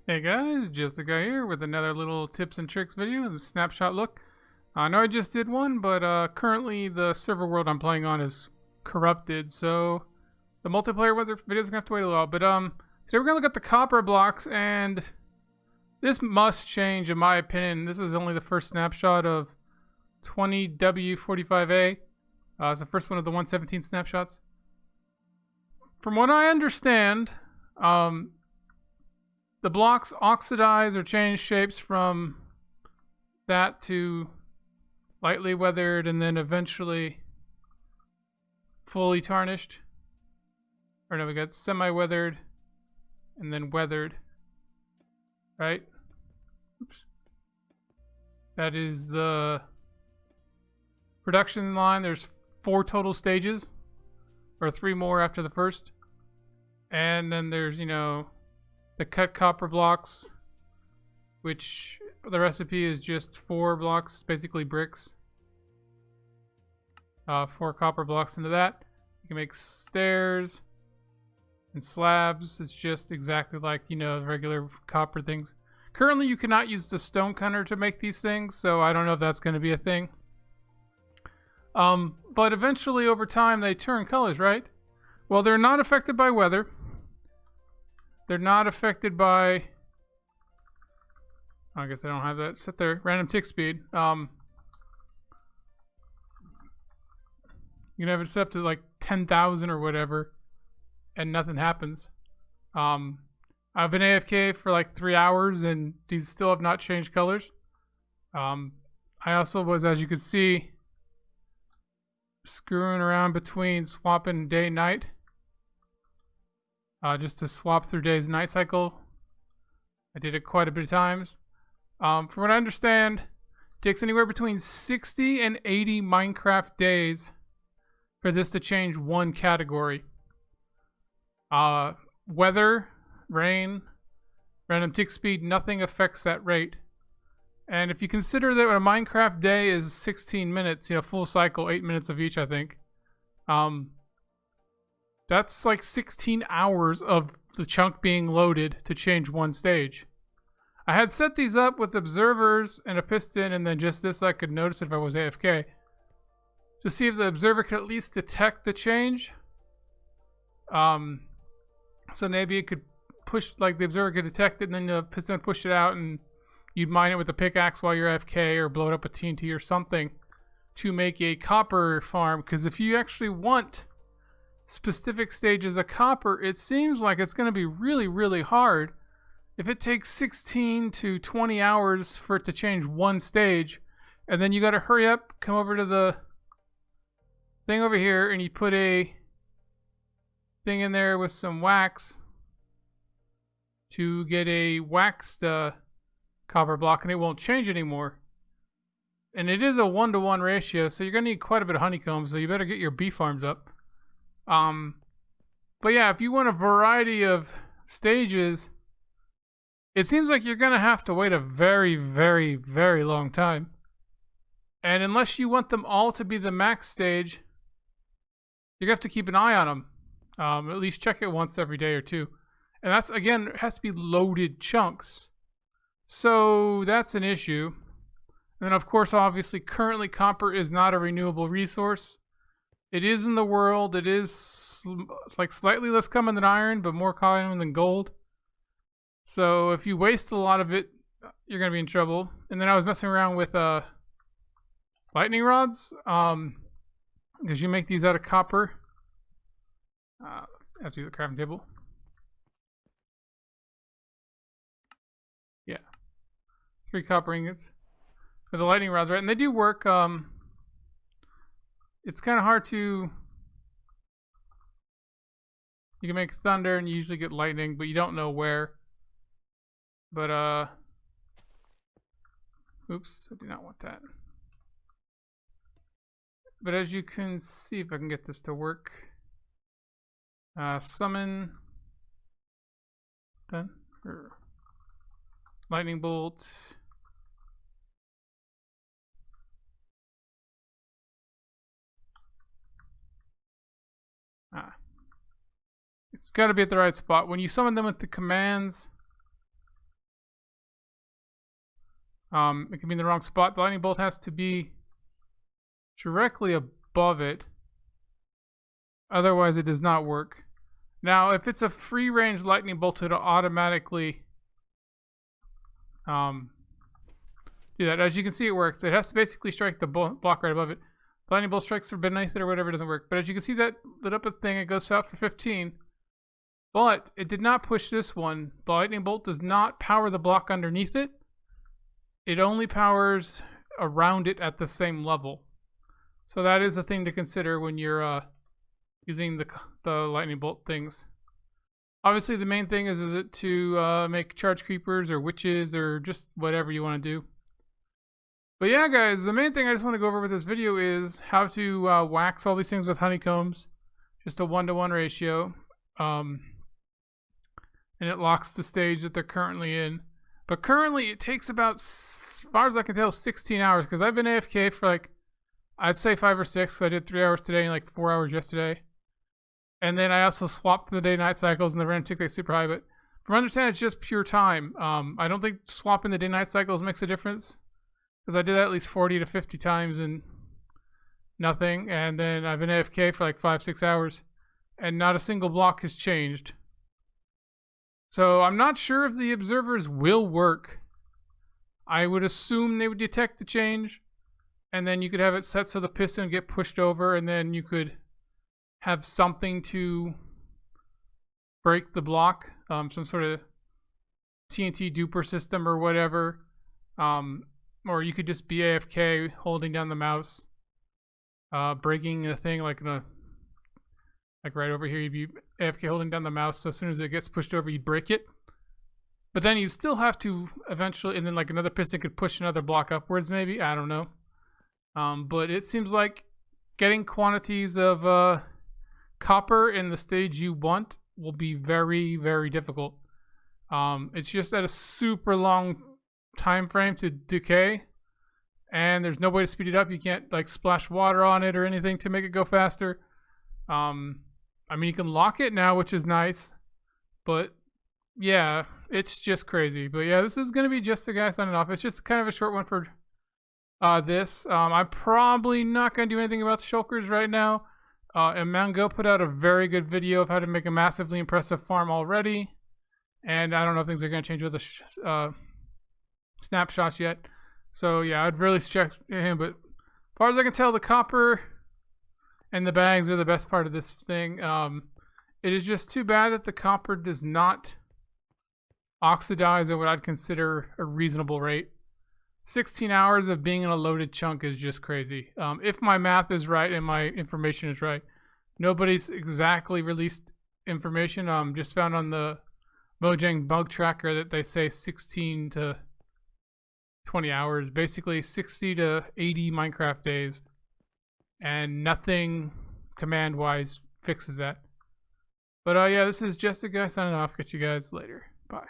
Hey guys, Justa guy here with another little tips and tricks video, the snapshot look. I know I just did one, but currently the server world I'm playing on is corrupted, so the multiplayer videos are gonna have to wait a while. But today we're gonna look at the copper blocks, and this must change in my opinion. This is only the first snapshot of 20W45A. It's the first one of the 117 snapshots. From what I understand, the blocks oxidize or change shapes from that to lightly weathered and then eventually fully tarnished. Or no, we got semi-weathered and then weathered. Right? Oops. That is the production line. There's 4 total stages, or 3 more after the first. And then there's, the cut copper blocks, which the recipe is just 4 blocks, basically bricks. 4 copper blocks into that. You can make stairs and slabs. It's just exactly like, the regular copper things. Currently, you cannot use the stone cutter to make these things, so I don't know if that's going to be a thing. But eventually, over time, they turn colors, right? Well, they're not affected by weather. They're not affected by, I guess I don't have that set there, random tick speed. You can have it set up to like 10,000 or whatever, and nothing happens. I've been AFK for like 3 hours, and these still have not changed colors. I also was, as you can see, screwing around between swapping day-night. Just to swap through days and night cycle. I did it quite a bit of times. From what I understand, it takes anywhere between 60 and 80 Minecraft days for this to change one category. Weather, rain, random tick speed, nothing affects that rate. And if you consider that a Minecraft day is 16 minutes, full cycle, 8 minutes of each, I think. That's like 16 hours of the chunk being loaded to change one stage. I had set these up with observers and a piston, and then just this I could notice if I was AFK, to see if the observer could at least detect the change. So maybe it could push, like the observer could detect it, and then the piston would push it out, and you'd mine it with a pickaxe while you're AFK, or blow it up with TNT or something to make a copper farm. Because if you actually want specific stages of copper, it seems like it's going to be really, really hard. If it takes 16 to 20 hours for it to change one stage, and then you got to hurry up, come over to the thing over here, and you put a thing in there with some wax to get a waxed copper block, and it won't change anymore. And it is a 1-to-1 ratio, so you're going to need quite a bit of honeycomb, so you better get your bee farms up. But yeah, if you want a variety of stages, it seems like you're going to have to wait a very, very, very long time. And unless you want them all to be the max stage, you're going to have to keep an eye on them. At least check it once every day or two. And that's, again, it has to be loaded chunks. So that's an issue. And then, of course, obviously, currently copper is not a renewable resource. It is in the world. It is like slightly less common than iron, but more common than gold. So if you waste a lot of it, you're going to be in trouble. And then I was messing around with lightning rods, because you make these out of copper. I have to use the crafting table. Yeah. 3 copper ingots with the lightning rods, right? And they do work. It's kind of hard to... You can make thunder and you usually get lightning, but you don't know where. But, oops, I do not want that. But as you can see, if I can get this to work. Summon. Done. Lightning bolt. It's got to be at the right spot. When you summon them with the commands, it can be in the wrong spot. The lightning bolt has to be directly above it. Otherwise, it does not work. Now, if it's a free range lightning bolt, it'll automatically do that. As you can see, it works. It has to basically strike the block right above it. The lightning bolt strikes or beneath it or whatever, doesn't work. But as you can see, that lit up a thing, it goes out for 15. But it did not push this one. The lightning bolt does not power the block underneath it. It only powers around it at the same level. So that is a thing to consider when you're using the lightning bolt things. Obviously, the main thing is it to make charge creepers or witches or just whatever you want to do. But yeah, guys, the main thing I just want to go over with this video is how to wax all these things with honeycombs. Just a 1-to-1 ratio. And it locks the stage that they're currently in. But currently, it takes about, as far as I can tell, 16 hours. Because I've been AFK for like, I'd say 5 or 6. I did 3 hours today and like 4 hours yesterday. And then I also swapped the day-night cycles and the random tick super high. But from my understanding, it's just pure time. I don't think swapping the day-night cycles makes a difference. Because I did that at least 40 to 50 times and nothing. And then I've been AFK for like 5-6 hours. And not a single block has changed. So I'm not sure if the observers will work. I would assume they would detect the change. And then you could have it set so the piston would get pushed over. And then you could have something to break the block. Some sort of TNT duper system or whatever. Or you could just be AFK holding down the mouse. Breaking a thing like right over here, you'd be AFK holding down the mouse, so as soon as it gets pushed over, you break it. But then you still have to eventually, and then like another piston could push another block upwards, maybe. I don't know. But it seems like getting quantities of copper in the stage you want will be very, very difficult. It's just at a super long time frame to decay, and there's no way to speed it up. You can't like splash water on it or anything to make it go faster. I mean, you can lock it now, which is nice, but yeah, it's just crazy. But yeah, this is going to be just a guy signing off. It's just kind of a short one for this. I'm probably not going to do anything about the shulkers right now. And Mango put out a very good video of how to make a massively impressive farm already. And I don't know if things are going to change with the snapshots yet. So yeah, I'd really check him. But as far as I can tell, the copper and the bags are the best part of this thing. It is just too bad that the copper does not oxidize at what I'd consider a reasonable rate. 16 hours of being in a loaded chunk is just crazy. If my math is right and my information is right. Nobody's exactly released information. Just found on the Mojang bug tracker that they say 16 to 20 hours. Basically 60 to 80 Minecraft days. And nothing command-wise fixes that. But yeah, this is just a guy signing off. Catch you guys later. Bye.